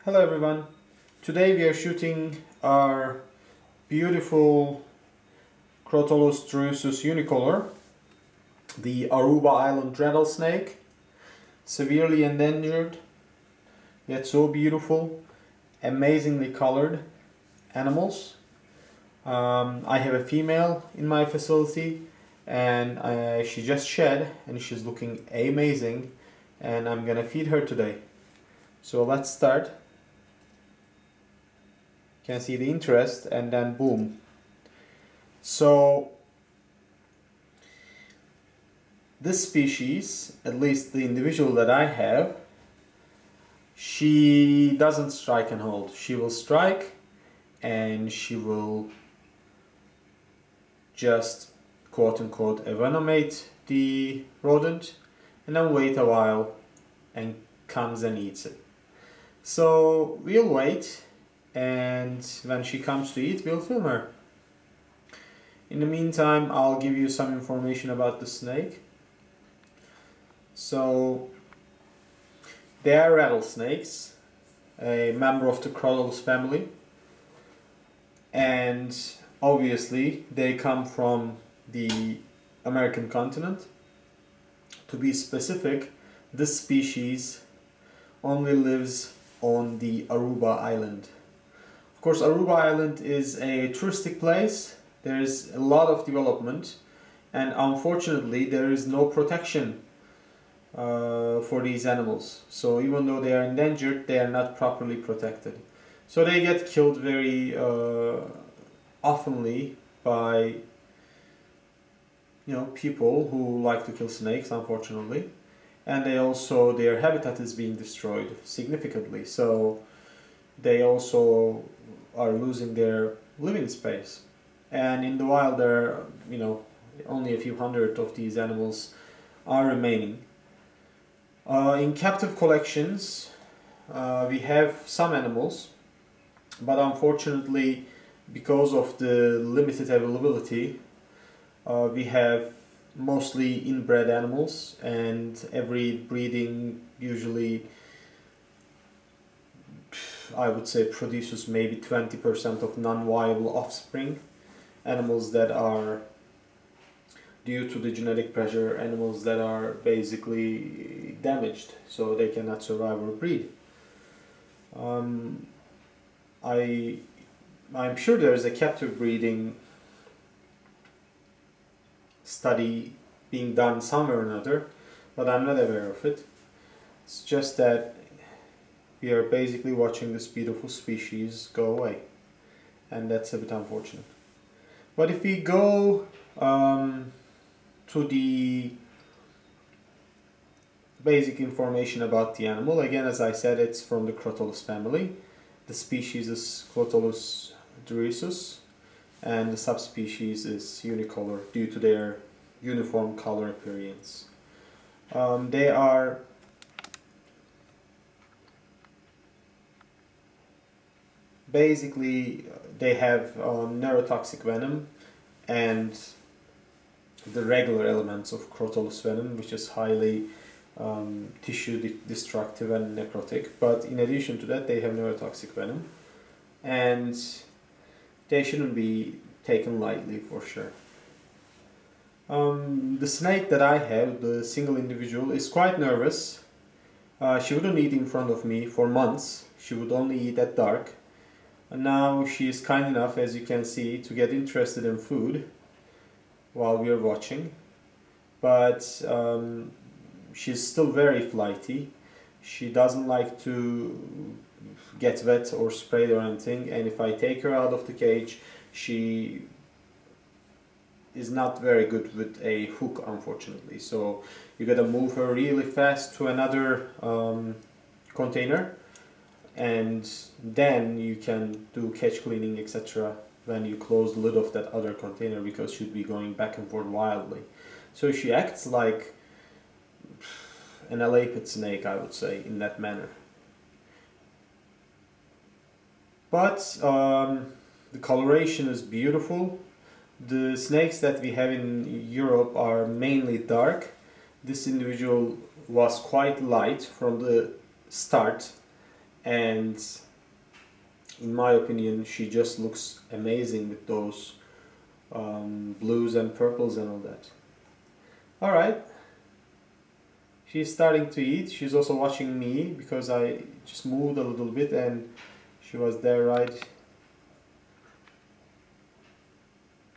Hello everyone. Today we are shooting our beautiful Crotalus Durissus Unicolor, the Aruba Island Rattlesnake, severely endangered, yet so beautiful, amazingly colored animals. I have a female in my facility and she just shed and she's looking amazing, and I'm gonna feed her today. So let's start. Can see the interest, and then boom. So this species, at least the individual that I have, she doesn't strike and hold. She will strike and she will just quote unquote envenomate the rodent and then wait a while and comes and eats it. So we'll wait, and when she comes to eat, we'll film her. In the meantime, I'll give you some information about the snake. So they are rattlesnakes, a member of the Crotalus family, and obviously they come from the American continent. To be specific, this species only lives on the Aruba Island. Of course, Aruba Island is a touristic place. There is a lot of development, and unfortunately there is no protection for these animals. So even though they are endangered, they are not properly protected. So they get killed very oftenly by people who like to kill snakes, unfortunately. And their habitat is being destroyed significantly. So they also are losing their living space. And in the wild, there are, only a few hundred of these animals are remaining. In captive collections, we have some animals, but unfortunately, because of the limited availability, we have mostly inbred animals, and every breeding usually, I would say, produces maybe 20% of non-viable offspring. Animals that are, due to the genetic pressure, animals that are basically damaged, so they cannot survive or breed. I'm sure there is a captive breeding study being done somewhere or another, but I'm not aware of it. It's just that we are basically watching this beautiful species go away, and that's a bit unfortunate. But if we go to the basic information about the animal, again, as I said, it's from the Crotalus family. The species is Crotalus Durissus, and the subspecies is Unicolor due to their uniform color appearance. They are basically, they have neurotoxic venom and the regular elements of Crotalus venom, which is highly tissue destructive and necrotic. But in addition to that, they have neurotoxic venom, and they shouldn't be taken lightly for sure. The snake that I have, the single individual, is quite nervous. She wouldn't eat in front of me for months. She would only eat at dark. And now she is kind enough, as you can see, to get interested in food while we are watching. But she's still very flighty. She doesn't like to get wet or sprayed or anything, and if I take her out of the cage, she is not very good with a hook, unfortunately. So you gotta move her really fast to another container, and then you can do catch cleaning, etc. when you close the lid of that other container, because she'd be going back and forth wildly. So she acts like an elapid snake, I would say, in that manner. But the coloration is beautiful. The snakes that we have in Europe are mainly dark. This individual was quite light from the start, and in my opinion she just looks amazing with those blues and purples and all that. Alright, she's starting to eat. She's also watching me because I just moved a little bit and she was there right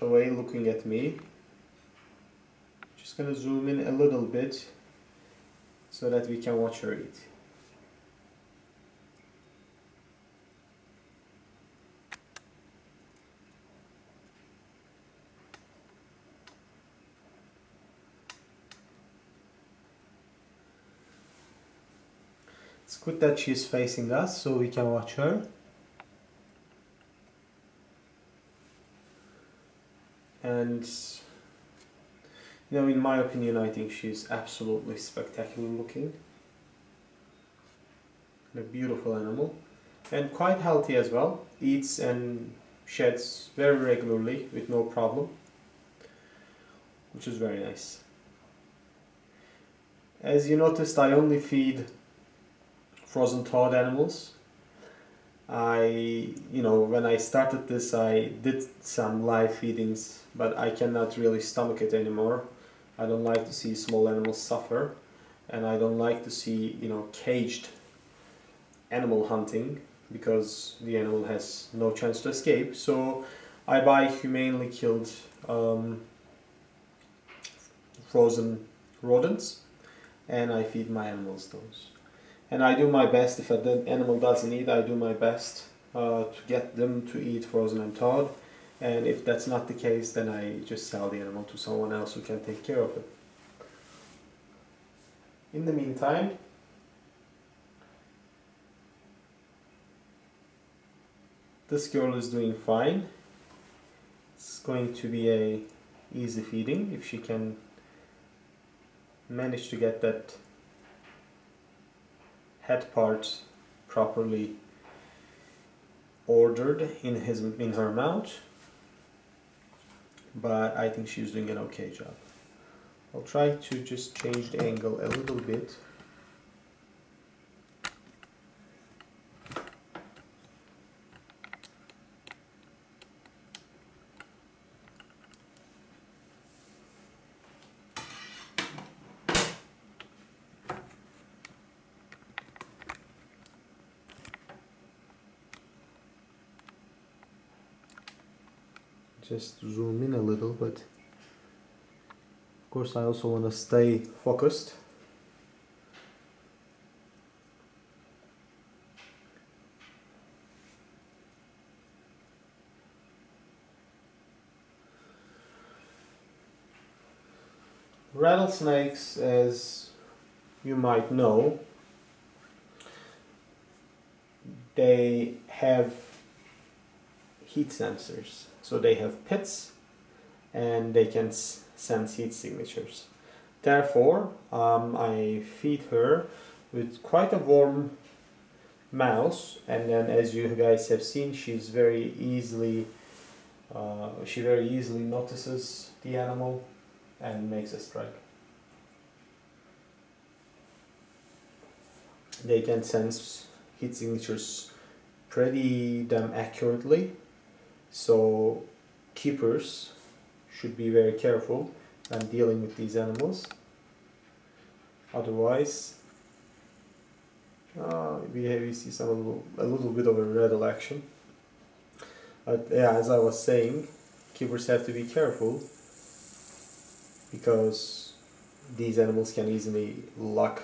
away looking at me. Just gonna zoom in a little bit so that we can watch her eat. It's good that she's facing us so we can watch her. And you know, in my opinion, I think she's absolutely spectacular looking. And a beautiful animal. And quite healthy as well. Eats and sheds very regularly with no problem. Which is very nice. As you noticed, I only feed frozen thawed animals. When I started this, I did some live feedings, but I cannot really stomach it anymore. I don't like to see small animals suffer, and I don't like to see, caged animal hunting, because the animal has no chance to escape. So I buy humanely killed frozen rodents, and I feed my animals those. And I do my best, if the animal doesn't eat, I do my best to get them to eat frozen and thawed. And if that's not the case, then I just sell the animal to someone else who can take care of it. In the meantime, this girl is doing fine. It's going to be a easy feeding if she can manage to get that head part properly ordered in her mouth. But I think she's doing an okay job. I'll try to just change the angle a little bit. Just zoom in a little, but of course I also want to stay focused. Rattlesnakes, as you might know, they have heat sensors. So they have pits and they can sense heat signatures. Therefore, I feed her with quite a warm mouse, and then as you guys have seen, she very easily notices the animal and makes a strike. They can sense heat signatures pretty damn accurately. So keepers should be very careful when dealing with these animals. Otherwise, we see a little bit of a rattle action. But yeah, as I was saying, keepers have to be careful because these animals can easily lock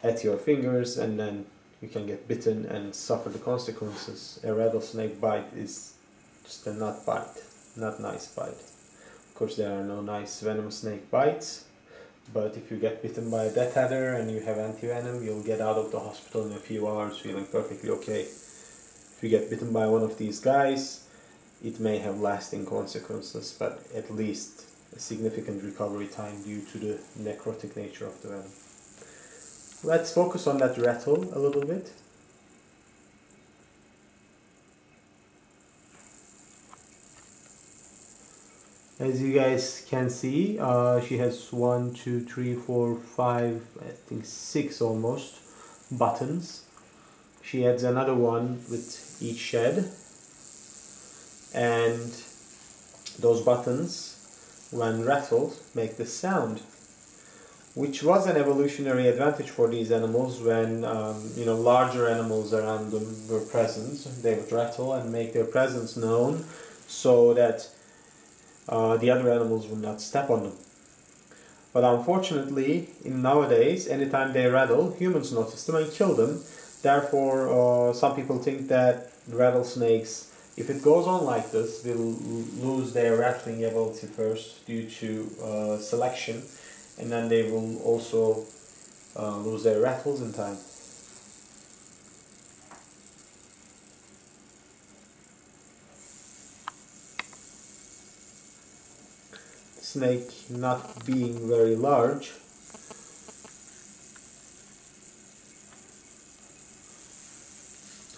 at your fingers, and then you can get bitten and suffer the consequences. A rattlesnake bite is just a not nice bite. Of course, there are no nice venomous snake bites, but if you get bitten by a death adder and you have anti-venom, you'll get out of the hospital in a few hours feeling perfectly okay. If you get bitten by one of these guys, it may have lasting consequences, but at least a significant recovery time due to the necrotic nature of the venom. Let's focus on that rattle a little bit. As you guys can see, she has 1, 2, 3, 4, 5, I think 6 almost buttons She adds another one with each shed, and those buttons, when rattled, make this sound, which was an evolutionary advantage for these animals. When larger animals around them were present, they would rattle and make their presence known, so that the other animals would not step on them. But unfortunately, in nowadays, anytime they rattle, humans notice them and kill them. Therefore, some people think that rattlesnakes, if it goes on like this, will lose their rattling ability first due to selection, and then they will also lose their rattles in time. Snake, not being very large,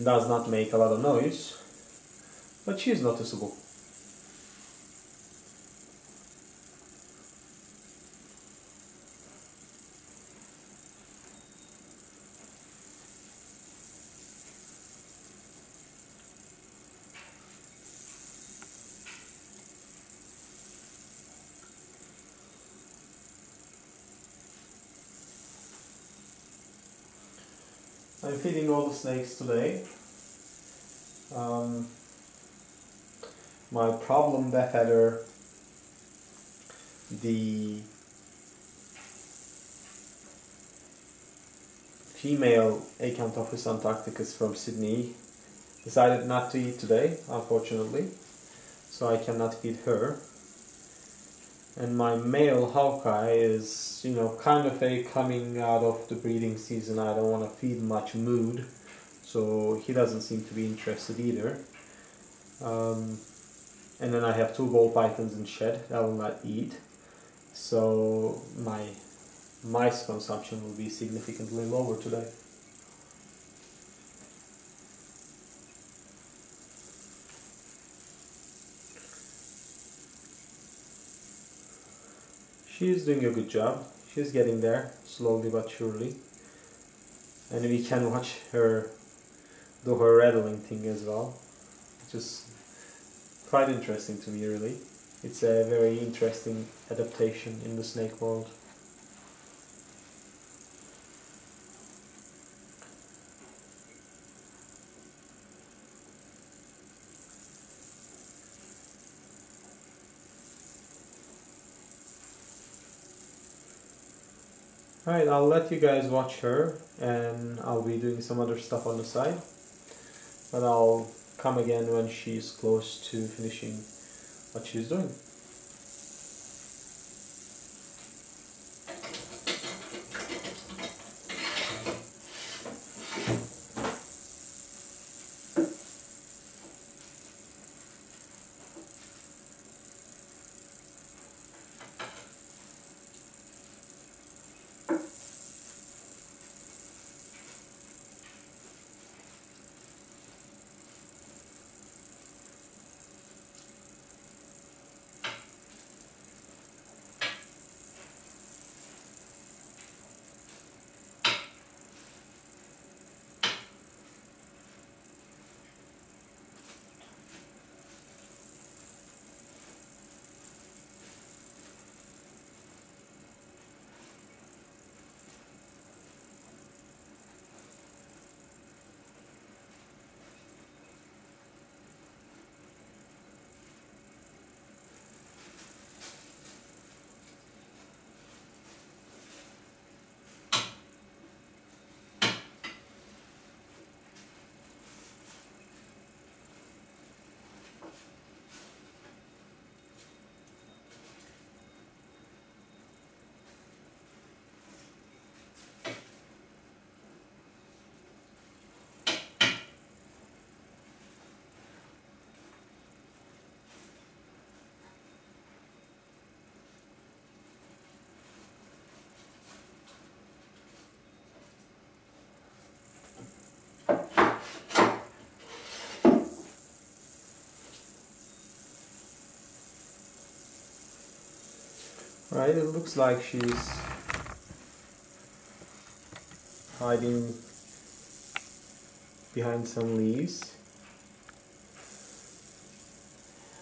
does not make a lot of noise, but she is noticeable. I'm feeding all the snakes today. My problem befeather, the female Acanthopus antarcticus from Sydney, decided not to eat today, unfortunately, so I cannot feed her. And my male Hawkeye is, kind of coming out of the breeding season. I don't want to feed much mood, so he doesn't seem to be interested either. And then I have 2 ball pythons in shed that will not eat, so my mice consumption will be significantly lower today. She is doing a good job. She's getting there, slowly but surely. And we can watch her do her rattling thing as well, which is quite interesting to me, really. It's a very interesting adaptation in the snake world. Alright, I'll let you guys watch her, and I'll be doing some other stuff on the side, but I'll come again when she's close to finishing what she's doing. Right, it looks like she's hiding behind some leaves.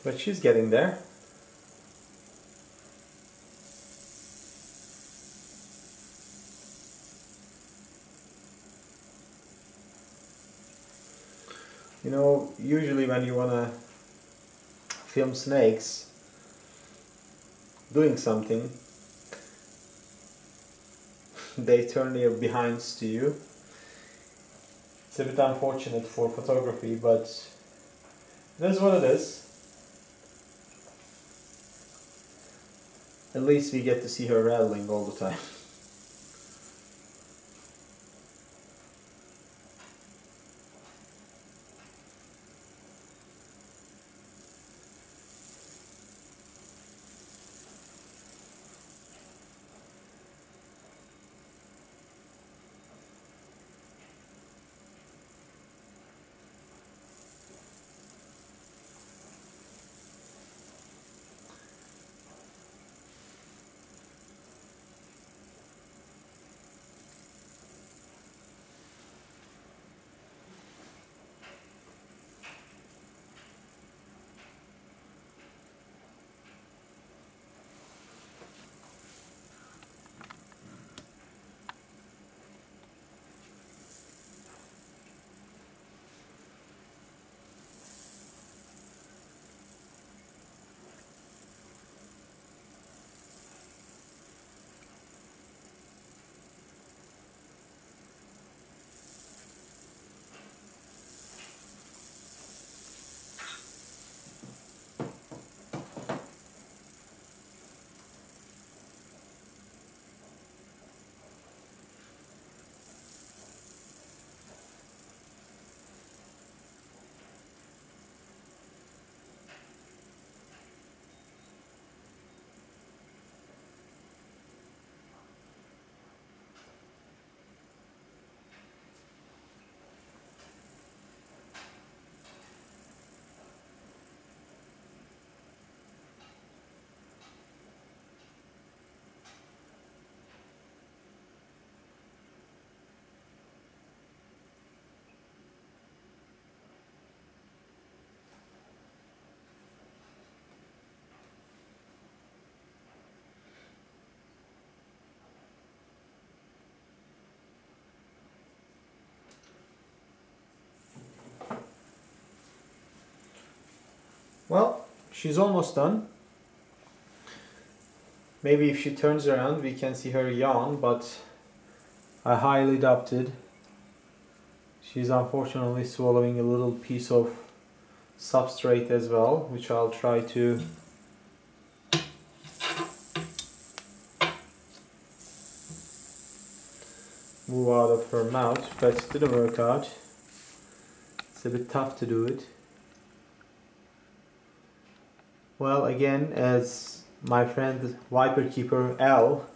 But she's getting there. You know, usually when you want to film snakes doing something, they turn their behinds to you. It's a bit unfortunate for photography, but it is what it is. At least we get to see her rattling all the time. Well, she's almost done. Maybe if she turns around we can see her yawn, but I highly doubted. She's unfortunately swallowing a little piece of substrate as well, which I'll try to move out of her mouth, but it didn't work out. It's a bit tough to do it. Well, again, as my friend Viper Keeper L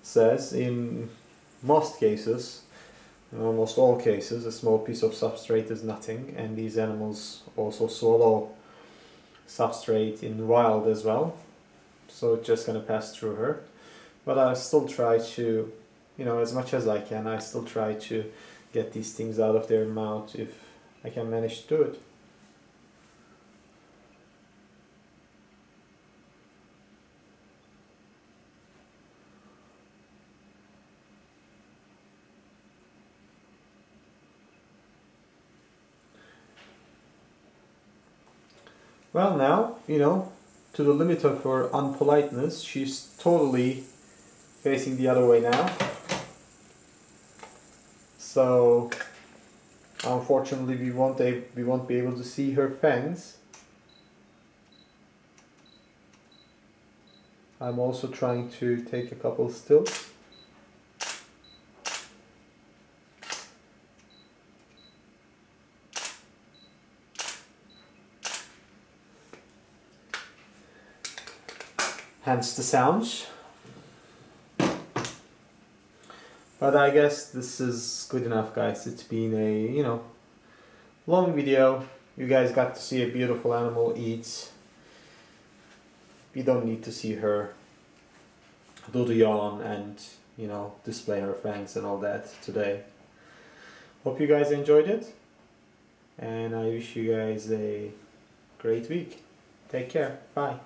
says, in most cases, in almost all cases, a small piece of substrate is nothing, and these animals also swallow substrate in wild as well, so it's just gonna pass through her. But I still try to, you know, as much as I can, I still try to get these things out of their mouth if I can manage to do it. Well, now, you know, to the limit of her unpoliteness, she's totally facing the other way now. So, unfortunately, we won't be able to see her fangs. I'm also trying to take a couple stills. Hence the sounds. But I guess this is good enough, guys. It's been a, you know, long video. You guys got to see a beautiful animal eat. You don't need to see her do the yawn and, you know, display her fangs and all that today. Hope you guys enjoyed it. and I wish you guys a great week. Take care. Bye.